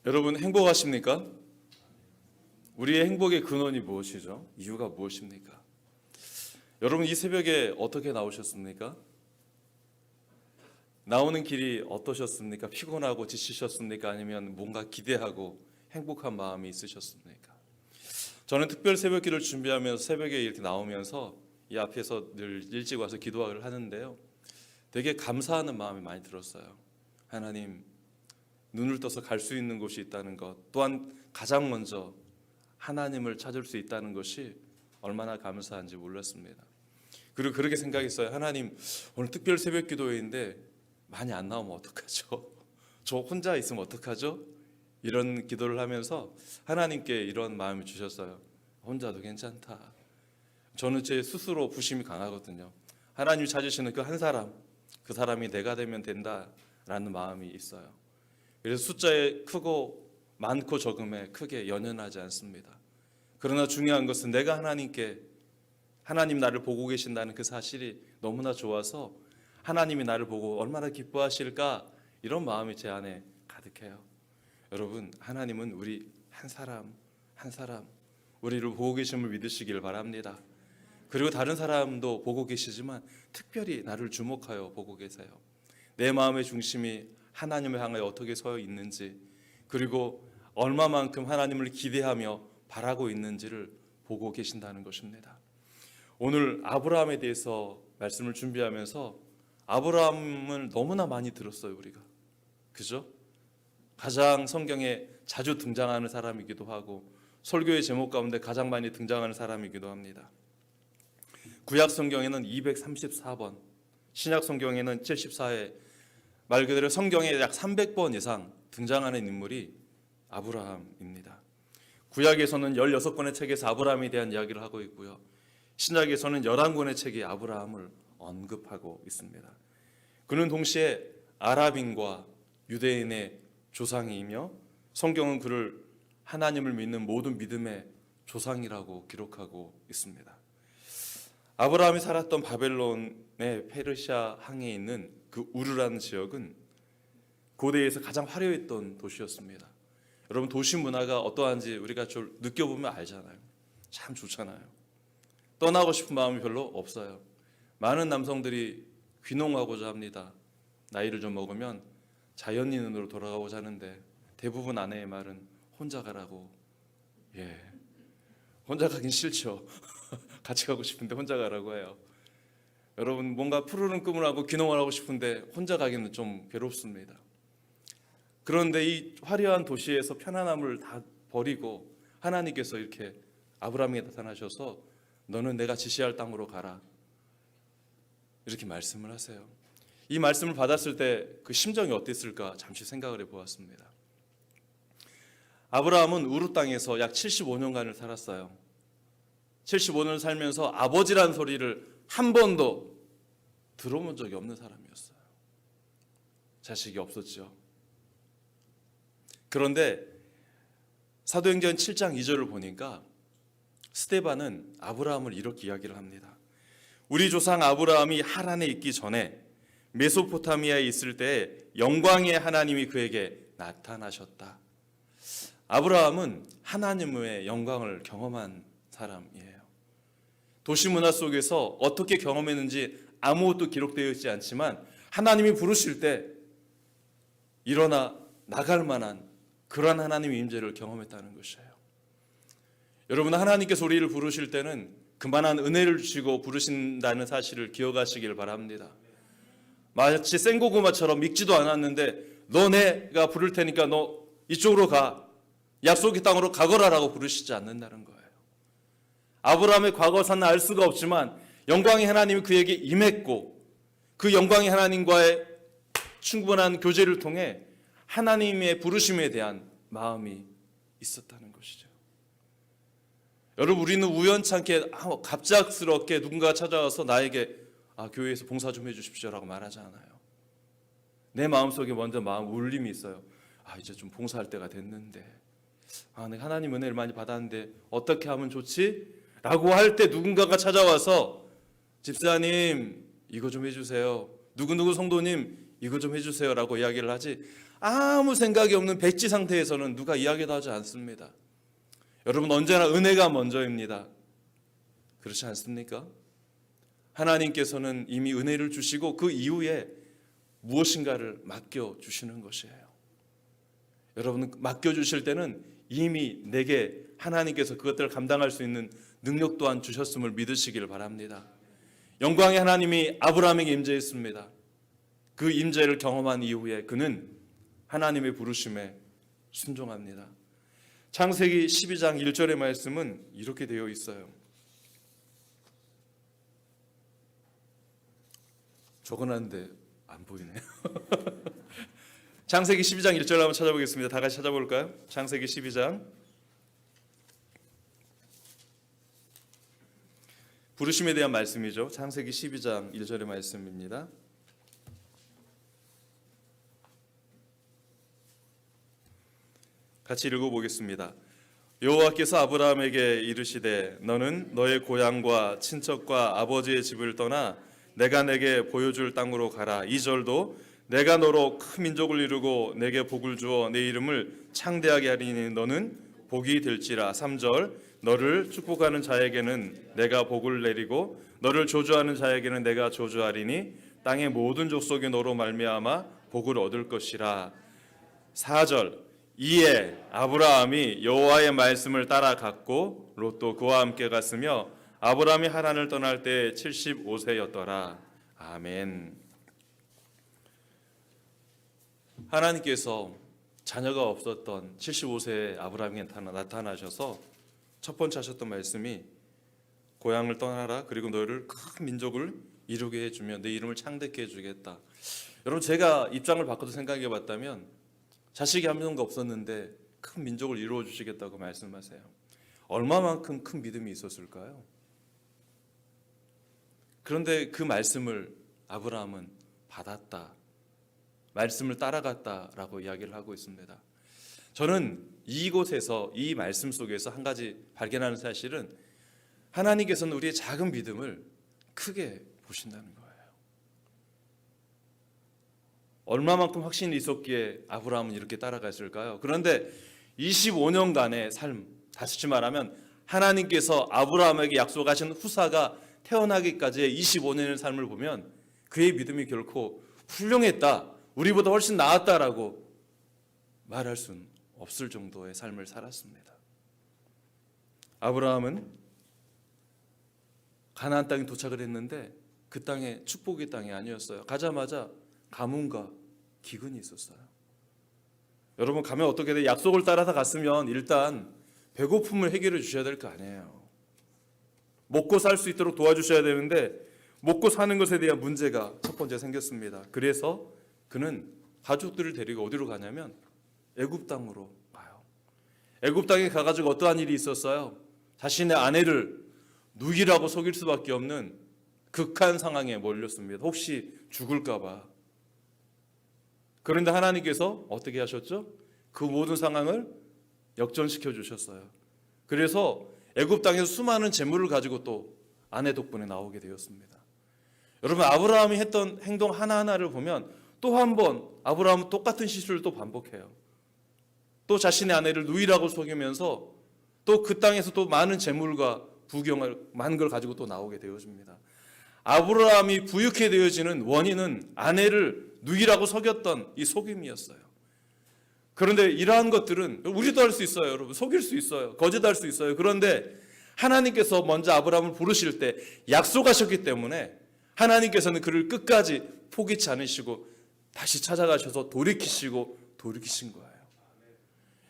여러분 행복하십니까? 우리의 행복의 근원이 무엇이죠? 이유가 무엇입니까? 여러분 이 새벽에 어떻게 나오셨습니까? 나오는 길이 어떠셨습니까? 피곤하고 지치셨습니까? 아니면 뭔가 기대하고 행복한 마음이 있으셨습니까? 저는 특별 새벽기를 준비하면서 새벽에 이렇게 나오면서 이 앞에서 늘 일찍 와서 기도를 하는데요. 되게 감사하는 마음이 많이 들었어요. 하나님, 눈을 떠서 갈 수 있는 곳이 있다는 것, 또한 가장 먼저 하나님을 찾을 수 있다는 것이 얼마나 감사한지 몰랐습니다. 그리고 그렇게 생각했어요. 하나님, 오늘 특별 새벽 기도회인데 많이 안 나오면 어떡하죠? 저 혼자 있으면 어떡하죠? 이런 기도를 하면서 하나님께 이런 마음을 주셨어요. 혼자도 괜찮다. 저는 제 스스로 부심이 강하거든요. 하나님이 찾으시는 그 한 사람, 그 사람이 내가 되면 된다라는 마음이 있어요. 그래서 숫자에 크고 많고 적음에 크게 연연하지 않습니다. 그러나 중요한 것은 내가 하나님 나를 보고 계신다는 그 사실이 너무나 좋아서 하나님이 나를 보고 얼마나 기뻐하실까 이런 마음이 제 안에 가득해요. 여러분, 하나님은 우리 한 사람 한 사람 우리를 보고 계심을 믿으시길 바랍니다. 그리고 다른 사람도 보고 계시지만 특별히 나를 주목하여 보고 계세요. 내 마음의 중심이 하나님을 향하여 어떻게 서 있는지, 그리고 얼마만큼 하나님을 기대하며 바라고 있는지를 보고 계신다는 것입니다. 오늘 아브라함에 대해서 말씀을 준비하면서 아브라함을 너무나 많이 들었어요, 우리가. 그죠? 가장 성경에 자주 등장하는 사람이기도 하고 설교의 제목 가운데 가장 많이 등장하는 사람이기도 합니다. 구약 성경에는 234번, 신약 성경에는 74회, 말 그대로 성경에 약 300번 이상 등장하는 인물이 아브라함입니다. 구약에서는 16권의 책에서 아브라함에 대한 이야기를 하고 있고요. 신약에서는 11권의 책이 아브라함을 언급하고 있습니다. 그는 동시에 아랍인과 유대인의 조상이며 성경은 그를 하나님을 믿는 모든 믿음의 조상이라고 기록하고 있습니다. 아브라함이 살았던 바벨론의 페르시아 항에 있는 그 우르라는 지역은 고대에서 가장 화려했던 도시였습니다. 여러분 도시 문화가 어떠한지 우리가 좀 느껴보면 알잖아요. 참 좋잖아요. 떠나고 싶은 마음이 별로 없어요. 많은 남성들이 귀농하고자 합니다. 나이를 좀 먹으면 자연인으로 돌아가고자 하는데 대부분 아내의 말은 혼자 가라고. 혼자 가긴 싫죠. 같이 가고 싶은데 혼자 가라고 해요. 여러분 뭔가 푸르른 꿈을 하고 귀농을 하고 싶은데 혼자 가기는 좀 괴롭습니다. 그런데 이 화려한 도시에서 편안함을 다 버리고 하나님께서 이렇게 아브라함에게 나타나셔서 너는 내가 지시할 땅으로 가라 이렇게 말씀을 하세요. 이 말씀을 받았을 때 그 심정이 어땠을까 잠시 생각을 해보았습니다. 아브라함은 우르 땅에서 약 75년간을 살았어요. 75년을 살면서 아버지라는 소리를 한 번도 들어본 적이 없는 사람이었어요. 자식이 없었죠. 그런데 사도행전 7장 2절을 보니까 스데반은 아브라함을 이렇게 이야기를 합니다. 우리 조상 아브라함이 하란에 있기 전에 메소포타미아에 있을 때 영광의 하나님이 그에게 나타나셨다. 아브라함은 하나님의 영광을 경험한 사람이에요. 도시 문화 속에서 어떻게 경험했는지 아무것도 기록되어 있지 않지만 하나님이 부르실 때 일어나 나갈 만한 그러한 하나님의 임재를 경험했다는 것이에요. 여러분 하나님께서 우리를 부르실 때는 그만한 은혜를 주시고 부르신다는 사실을 기억하시길 바랍니다. 마치 생고구마처럼 믿지도 않았는데 너 내가 부를 테니까 너 이쪽으로 가, 약속의 땅으로 가거라라고 부르시지 않는다는 거예요. 아브라함의 과거사는 알 수가 없지만 영광의 하나님이 그에게 임했고 그 영광의 하나님과의 충분한 교제를 통해 하나님의 부르심에 대한 마음이 있었다는 것이죠. 여러분 우리는 우연찮게 갑작스럽게 누군가가 찾아와서 나에게 교회에서 봉사 좀 해주십시오라고 말하지 않아요. 내 마음속에 먼저 울림이 있어요. 이제 좀 봉사할 때가 됐는데 내가 하나님 은혜를 많이 받았는데 어떻게 하면 좋지? 라고 할 때 누군가가 찾아와서 집사님 이거 좀 해주세요. 누구누구 성도님 이거 좀 해주세요라고 이야기를 하지 아무 생각이 없는 백지 상태에서는 누가 이야기도 하지 않습니다. 여러분 언제나 은혜가 먼저입니다. 그렇지 않습니까? 하나님께서는 이미 은혜를 주시고 그 이후에 무엇인가를 맡겨주시는 것이에요. 여러분 맡겨주실 때는 이미 내게 하나님께서 그것들을 감당할 수 있는 능력 또한 주셨음을 믿으시길 바랍니다. 영광의 하나님이 아브라함에게 임재했습니다. 그 임재를 경험한 이후에 그는 하나님의 부르심에 순종합니다. 창세기 12장 1절의 말씀은 이렇게 되어 있어요. 적어놨는데 안 보이네요. 창세기 12장 1절 한번 찾아보겠습니다. 다 같이 찾아볼까요? 창세기 12장. 부르심에 대한 말씀이죠. 창세기 12장 1절의 말씀입니다. 같이 읽어보겠습니다. 여호와께서 아브라함에게 이르시되 너는 너의 고향과 친척과 아버지의 집을 떠나 내가 내게 보여줄 땅으로 가라. 2절도 내가 너로 큰 민족을 이루고 내게 복을 주어 내 이름을 창대하게 하리니 너는 복이 될지라. 3절 너를 축복하는 자에게는 내가 복을 내리고 너를 저주하는 자에게는 내가 저주하리니 땅의 모든 족속이 너로 말미암아 복을 얻을 것이라. 4절 이에 아브라함이 여호와의 말씀을 따라갔고 롯도 그와 함께 갔으며 아브라함이 하란을 떠날 때 75세였더라. 아멘. 하나님께서 자녀가 없었던 75세의 아브라함에게 나타나셔서 첫 번째 하셨던 말씀이 고향을 떠나라. 그리고 너를 큰 민족을 이루게 해주며 내 이름을 창대케 해주겠다. 여러분 제가 입장을 바꿔서 생각해 봤다면 자식이 한 명도 없었는데 큰 민족을 이루어 주시겠다고 말씀하세요. 얼마만큼 큰 믿음이 있었을까요? 그런데 그 말씀을 아브라함은 받았다. 말씀을 따라갔다라고 이야기를 하고 있습니다. 저는 이곳에서 이 말씀 속에서 한 가지 발견하는 사실은 하나님께서는 우리의 작은 믿음을 크게 보신다는 거예요. 얼마만큼 확신이 있었기에 아브라함은 이렇게 따라갔을까요? 그런데 25년간의 삶, 다시 말하면 하나님께서 아브라함에게 약속하신 후사가 태어나기까지의 25년의 삶을 보면 그의 믿음이 결코 훌륭했다, 우리보다 훨씬 나았다라고 말할 수는 없을 정도의 삶을 살았습니다. 아브라함은 가나안 땅에 도착을 했는데 그 땅에 축복의 땅이 아니었어요. 가자마자 가뭄과 기근이 있었어요. 여러분 가면 어떻게 돼? 약속을 따라서 갔으면 일단 배고픔을 해결해 주셔야 될 거 아니에요. 먹고 살 수 있도록 도와주셔야 되는데 먹고 사는 것에 대한 문제가 첫 번째 생겼습니다. 그래서 그는 가족들을 데리고 어디로 가냐면 애굽 땅으로 가요. 애굽 땅에 가가지고 어떠한 일이 있었어요? 자신의 아내를 누이라고 속일 수밖에 없는 극한 상황에 몰렸습니다. 혹시 죽을까 봐. 그런데 하나님께서 어떻게 하셨죠? 그 모든 상황을 역전시켜 주셨어요. 그래서 애굽 땅에서 수많은 재물을 가지고 또 아내 덕분에 나오게 되었습니다. 여러분 아브라함이 했던 행동 하나하나를 보면 또 한 번 아브라함은 똑같은 실수를 또 반복해요. 또 자신의 아내를 누이라고 속이면서 또 그 땅에서 또 많은 재물과 부경을 많은 걸 가지고 또 나오게 되어집니다. 아브라함이 부유케 되어지는 원인은 아내를 누이라고 속였던 이 속임이었어요. 그런데 이러한 것들은 우리도 할 수 있어요. 여러분 속일 수 있어요. 거짓할 수 있어요. 그런데 하나님께서 먼저 아브라함을 부르실 때 약속하셨기 때문에 하나님께서는 그를 끝까지 포기치 않으시고 다시 찾아가셔서 돌이키신 거예요.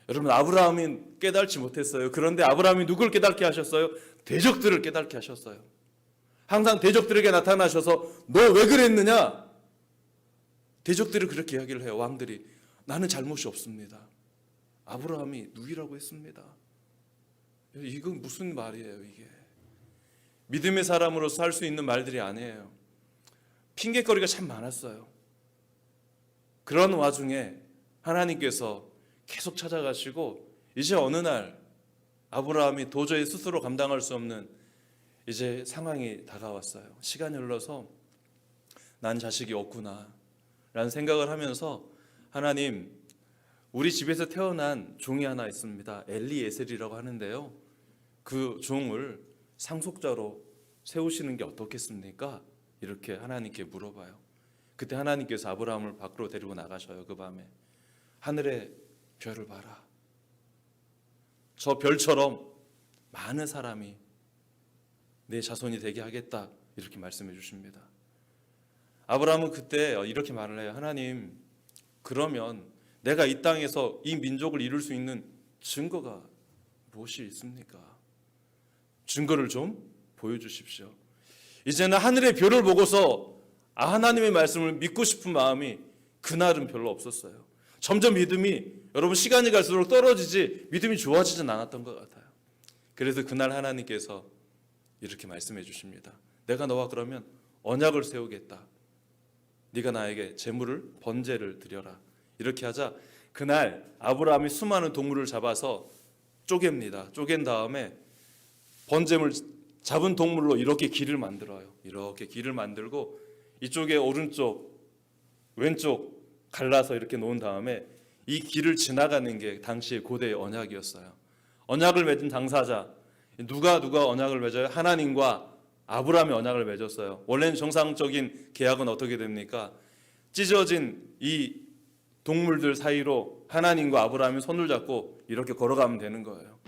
여러분 아브라함이 깨닫지 못했어요. 그런데 아브라함이 누굴 깨닫게 하셨어요? 대적들을 깨닫게 하셨어요. 항상 대적들에게 나타나셔서 너 왜 그랬느냐? 대적들이 그렇게 이야기를 해요. 왕들이 나는 잘못이 없습니다. 아브라함이 누이라고 했습니다. 이건 무슨 말이에요 이게? 믿음의 사람으로서 할 수 있는 말들이 아니에요. 핑계거리가 참 많았어요. 그런 와중에 하나님께서 계속 찾아가시고 이제 어느 날 아브라함이 도저히 스스로 감당할 수 없는 이제 상황이 다가왔어요. 시간이 흘러서 난 자식이 없구나. 라는 생각을 하면서 하나님, 우리 집에서 태어난 종이 하나 있습니다. 엘리에셀이라고 하는데요. 그 종을 상속자로 세우시는 게 어떻겠습니까? 이렇게 하나님께 물어봐요. 그때 하나님께서 아브라함을 밖으로 데리고 나가셔요. 그 밤에 하늘의 별을 봐라. 저 별처럼 많은 사람이 내 자손이 되게 하겠다. 이렇게 말씀해 주십니다. 아브라함은 그때 이렇게 말을 해요. 하나님, 그러면 내가 이 땅에서 이 민족을 이룰 수 있는 증거가 무엇이 있습니까? 증거를 좀 보여주십시오. 이제는 하늘의 별을 보고서 하나님의 말씀을 믿고 싶은 마음이 그날은 별로 없었어요. 점점 믿음이, 여러분, 시간이 갈수록 떨어지지 믿음이 좋아지진 않았던 것 같아요. 그래서 그날 하나님께서 이렇게 말씀해 주십니다. 내가 너와 그러면 언약을 세우겠다. 네가 나에게 제물을, 번제를 드려라. 이렇게 하자 그날 아브라함이 수많은 동물을 잡아서 쪼갭니다. 쪼갠 다음에 번제물 잡은 동물로 이렇게 길을 만들어요. 이렇게 길을 만들고 이쪽에 오른쪽, 왼쪽 갈라서 이렇게 놓은 다음에 이 길을 지나가는 게 당시의 고대의 언약이었어요. 언약을 맺은 당사자, 누가 언약을 맺어요? 하나님과 아브라함이 언약을 맺었어요. 원래는 정상적인 계약은 어떻게 됩니까? 찢어진 이 동물들 사이로 하나님과 아브라함이 손을 잡고 이렇게 걸어가면 되는 거예요.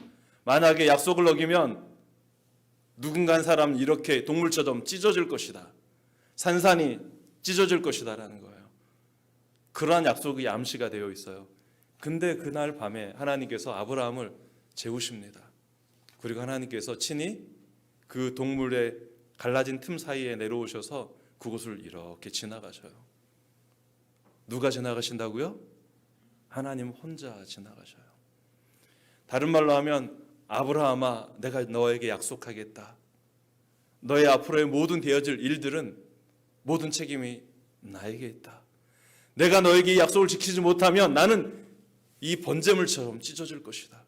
만약에 약속을 어기면 누군가 한 사람은 이렇게 동물처럼 찢어질 것이다. 산산이 찢어질 것이다 라는 거예요. 그러한 약속이 암시가 되어 있어요. 근데 그날 밤에 하나님께서 아브라함을 재우십니다. 그리고 하나님께서 친히 그 동물의 갈라진 틈 사이에 내려오셔서 그곳을 이렇게 지나가셔요. 누가 지나가신다고요? 하나님 혼자 지나가셔요. 다른 말로 하면 아브라함아, 내가 너에게 약속하겠다. 너의 앞으로의 모든 되어질 일들은 모든 책임이 나에게 있다. 내가 너에게 이 약속을 지키지 못하면 나는 이 번제물처럼 찢어질 것이다.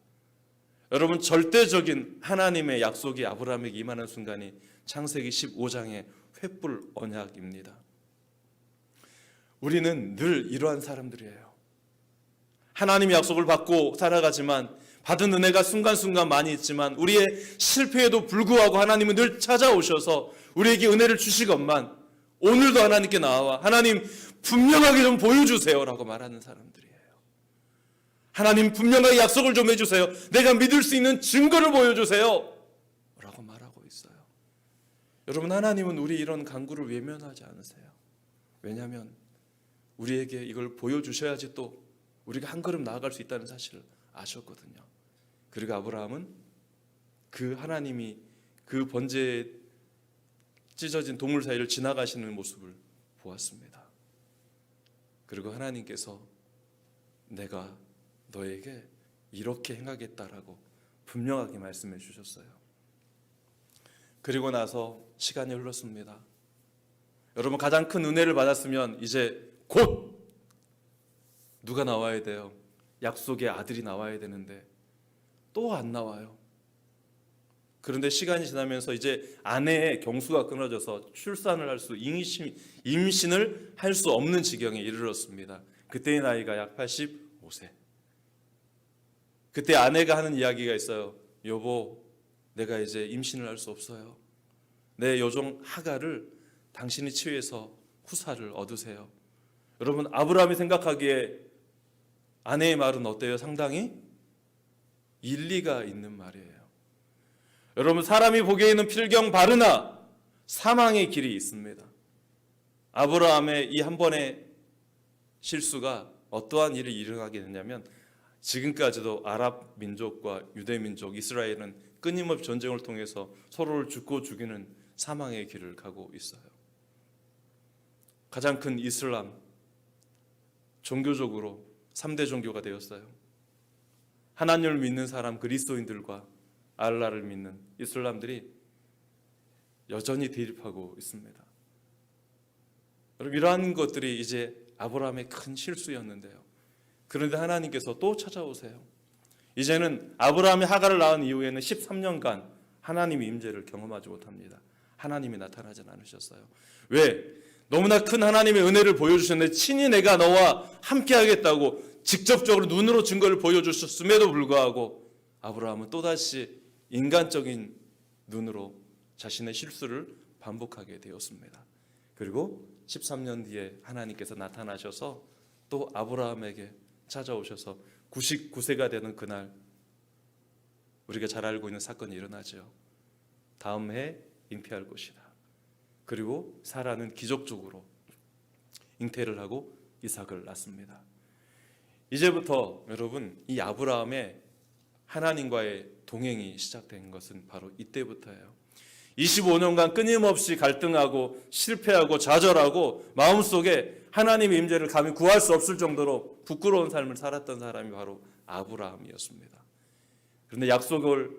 여러분, 절대적인 하나님의 약속이 아브라함에게 임하는 순간이 창세기 15장의 횃불 언약입니다. 우리는 늘 이러한 사람들이에요. 하나님의 약속을 받고 살아가지만 받은 은혜가 순간순간 많이 있지만 우리의 실패에도 불구하고 하나님은 늘 찾아오셔서 우리에게 은혜를 주시건만 오늘도 하나님께 나와 하나님 분명하게 좀 보여주세요 라고 말하는 사람들이에요. 하나님 분명하게 약속을 좀 해주세요. 내가 믿을 수 있는 증거를 보여주세요 라고 말하고 있어요. 여러분, 하나님은 우리 이런 간구를 외면하지 않으세요. 왜냐하면 우리에게 이걸 보여주셔야지 또 우리가 한 걸음 나아갈 수 있다는 사실을 아셨거든요. 그리고 아브라함은 그 하나님이 그 번제에 찢어진 동물 사이를 지나가시는 모습을 보았습니다. 그리고 하나님께서 내가 너에게 이렇게 행하겠다라고 분명하게 말씀해 주셨어요. 그리고 나서 시간이 흘렀습니다. 여러분, 가장 큰 은혜를 받았으면 이제 곧 누가 나와야 돼요? 약속의 아들이 나와야 되는데 또 안 나와요. 그런데 시간이 지나면서 이제 아내의 경수가 끊어져서 출산을 할 수, 임신을 할 수 없는 지경에 이르렀습니다. 그때의 나이가 약 85세. 그때 아내가 하는 이야기가 있어요. 여보, 내가 이제 임신을 할 수 없어요. 내 여종 하갈을 당신이 치유해서 후사를 얻으세요. 여러분, 아브라함이 생각하기에 아내의 말은 어때요? 상당히 일리가 있는 말이에요. 여러분, 사람이 보기에는 필경 바르나 사망의 길이 있습니다. 아브라함의 이 한 번의 실수가 어떠한 일을 일어나게 됐냐면 지금까지도 아랍 민족과 유대 민족, 이스라엘은 끊임없이 전쟁을 통해서 서로를 죽고 죽이는 사망의 길을 가고 있어요. 가장 큰 이슬람, 종교적으로 3대 종교가 되었어요. 하나님을 믿는 사람 그리스도인들과 알라를 믿는 이슬람들이 여전히 대립하고 있습니다. 여러분, 이러한 것들이 이제 아브라함의 큰 실수였는데요. 그런데 하나님께서 또 찾아오세요. 이제는 아브라함이 하갈을 낳은 이후에는 13년간 하나님의 임재를 경험하지 못합니다. 하나님이 나타나지 않으셨어요. 왜? 너무나 큰 하나님의 은혜를 보여주셨는데 친히 내가 너와 함께 하겠다고 직접적으로 눈으로 증거를 보여주셨음에도 불구하고 아브라함은 또다시 인간적인 눈으로 자신의 실수를 반복하게 되었습니다. 그리고 13년 뒤에 하나님께서 나타나셔서 또 아브라함에게 찾아오셔서 99세가 되는 그날 우리가 잘 알고 있는 사건이 일어나죠. 다음 해 잉태할 것이다. 그리고 사라는 기적적으로 잉태를 하고 이삭을 낳습니다. 이제부터 여러분 이 아브라함의 하나님과의 동행이 시작된 것은 바로 이때부터예요. 25년간 끊임없이 갈등하고 실패하고 좌절하고 마음속에 하나님의 임재를 감히 구할 수 없을 정도로 부끄러운 삶을 살았던 사람이 바로 아브라함이었습니다. 그런데 약속을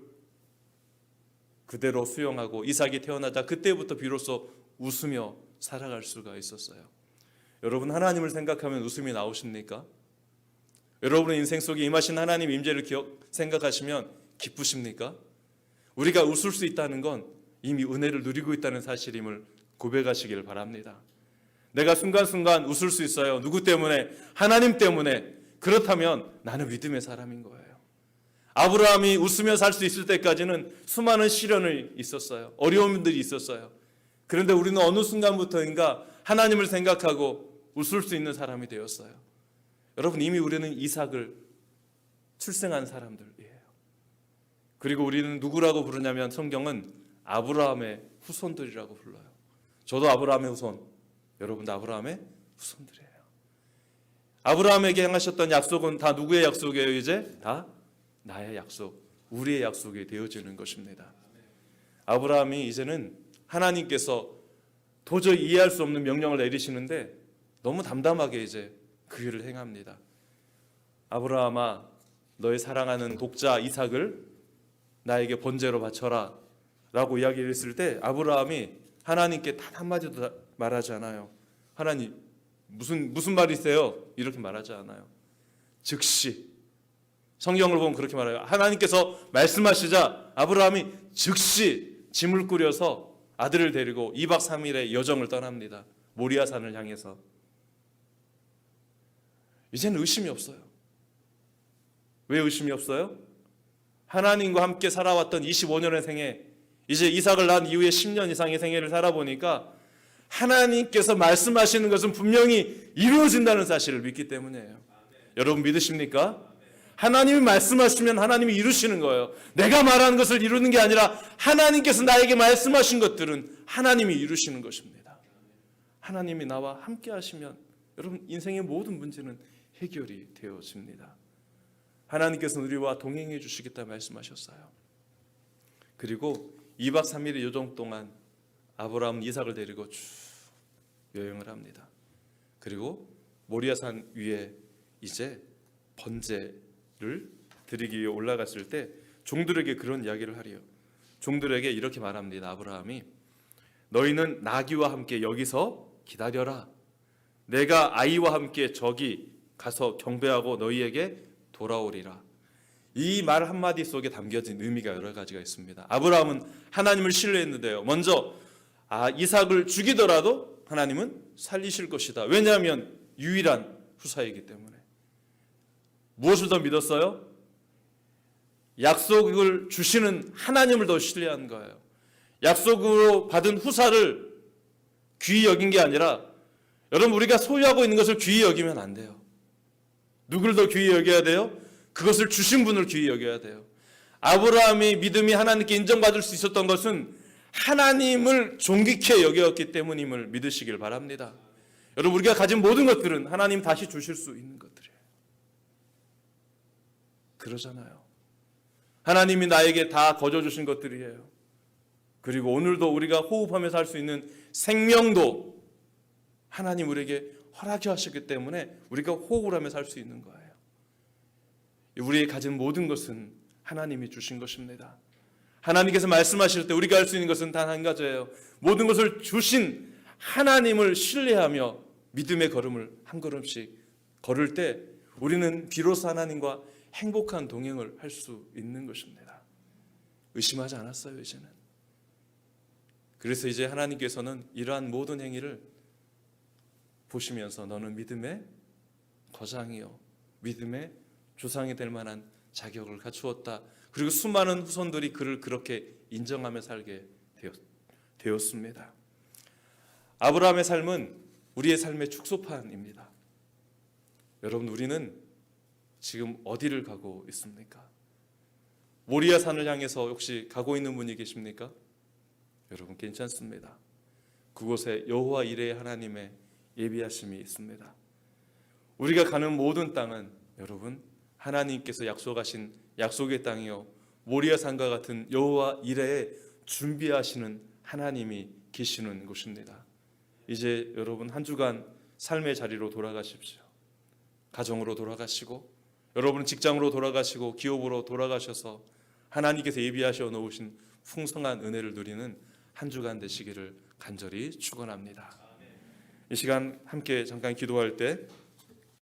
그대로 수용하고 이삭이 태어나자 그때부터 비로소 웃으며 살아갈 수가 있었어요. 여러분 하나님을 생각하면 웃음이 나오십니까? 여러분의 인생 속에 임하신 하나님 임재를 생각하시면 기쁘십니까? 우리가 웃을 수 있다는 건 이미 은혜를 누리고 있다는 사실임을 고백하시길 바랍니다. 내가 순간순간 웃을 수 있어요. 누구 때문에? 하나님 때문에. 그렇다면 나는 믿음의 사람인 거예요. 아브라함이 웃으며 살 수 있을 때까지는 수많은 시련이 있었어요. 어려움들이 있었어요. 그런데 우리는 어느 순간부터인가 하나님을 생각하고 웃을 수 있는 사람이 되었어요. 여러분 이미 우리는 이삭을 출생한 사람들이에요. 그리고 우리는 누구라고 부르냐면 성경은 아브라함의 후손들이라고 불러요. 저도 아브라함의 후손, 여러분도 아브라함의 후손들이에요. 아브라함에게 행하셨던 약속은 다 누구의 약속이에요? 이제 다 나의 약속, 우리의 약속이 되어지는 것입니다. 아브라함이 이제는 하나님께서 도저히 이해할 수 없는 명령을 내리시는데 너무 담담하게 이제 그 일을 행합니다. 아브라함아, 너의 사랑하는 독자 이삭을 나에게 번제로 바쳐라 라고 이야기를 했을 때 아브라함이 하나님께 단 한마디도 말하지 않아요. 하나님 무슨 말이세요? 이렇게 말하지 않아요. 즉시 성경을 보면 그렇게 말해요. 하나님께서 말씀하시자 아브라함이 즉시 짐을 꾸려서 아들을 데리고 2박 3일의 여정을 떠납니다. 모리아산을 향해서. 이제는 의심이 없어요. 왜 의심이 없어요? 하나님과 함께 살아왔던 25년의 생애, 이제 이삭을 낳은 이후에 10년 이상의 생애를 살아보니까 하나님께서 말씀하시는 것은 분명히 이루어진다는 사실을 믿기 때문이에요. 여러분 믿으십니까? 하나님이 말씀하시면 하나님이 이루시는 거예요. 내가 말하는 것을 이루는 게 아니라 하나님께서 나에게 말씀하신 것들은 하나님이 이루시는 것입니다. 하나님이 나와 함께 하시면 여러분 인생의 모든 문제는 해결이 되어집니다. 하나님께서 우리와 동행해 주시겠다 말씀하셨어요. 그리고 2박 3일의 여정 동안 아브라함은 이삭을 데리고 쭉 여행을 합니다. 그리고 모리아산 위에 이제 번제를 드리기 위해 올라갔을 때 종들에게 그런 이야기를 하리요. 종들에게 이렇게 말합니다. 아브라함이 너희는 나귀와 함께 여기서 기다려라. 내가 아이와 함께 저기 가서 경배하고 너희에게 돌아오리라. 이 말 한마디 속에 담겨진 의미가 여러 가지가 있습니다. 아브라함은 하나님을 신뢰했는데요. 먼저 이삭을 죽이더라도 하나님은 살리실 것이다. 왜냐하면 유일한 후사이기 때문에. 무엇을 더 믿었어요? 약속을 주시는 하나님을 더 신뢰한 거예요. 약속으로 받은 후사를 귀히 여긴 게 아니라 여러분 우리가 소유하고 있는 것을 귀히 여기면 안 돼요. 누구를 더 귀히 여겨야 돼요? 그것을 주신 분을 귀히 여겨야 돼요. 아브라함이 믿음이 하나님께 인정받을 수 있었던 것은 하나님을 존귀케 여겼기 때문임을 믿으시길 바랍니다. 여러분 우리가 가진 모든 것들은 하나님 다시 주실 수 있는 것들이에요. 그러잖아요. 하나님이 나에게 다 거저 주신 것들이에요. 그리고 오늘도 우리가 호흡하며 살 수 있는 생명도 하나님 우리에게 허락해 하셨기 때문에 우리가 호흡을 하며 살 수 있는 거예요. 우리의 가진 모든 것은 하나님이 주신 것입니다. 하나님께서 말씀하실 때 우리가 할 수 있는 것은 단 한 가지예요. 모든 것을 주신 하나님을 신뢰하며 믿음의 걸음을 한 걸음씩 걸을 때 우리는 비로소 하나님과 행복한 동행을 할 수 있는 것입니다. 의심하지 않았어요, 이제는. 그래서 이제 하나님께서는 이러한 모든 행위를 보시면서 너는 믿음의 거장이요 믿음의 조상이 될 만한 자격을 갖추었다. 그리고 수많은 후손들이 그를 그렇게 인정하며 살게 되었습니다. 아브라함의 삶은 우리의 삶의 축소판입니다. 여러분, 우리는 지금 어디를 가고 있습니까? 모리아 산을 향해서 혹시 가고 있는 분이 계십니까? 여러분, 괜찮습니다. 그곳에 여호와 이레의 하나님의 예비하심이 있습니다. 우리가 가는 모든 땅은 여러분 하나님께서 약속하신 약속의 땅이요 모리아 산과 같은 여호와 이레의 준비하시는 하나님이 계시는 곳입니다. 이제 여러분 한 주간 삶의 자리로 돌아가십시오. 가정으로 돌아가시고 여러분 직장으로 돌아가시고 기업으로 돌아가셔서 하나님께서 예비하셔 놓으신 풍성한 은혜를 누리는 한 주간 되시기를 간절히 축원합니다. 이 시간 함께 잠깐 기도할 때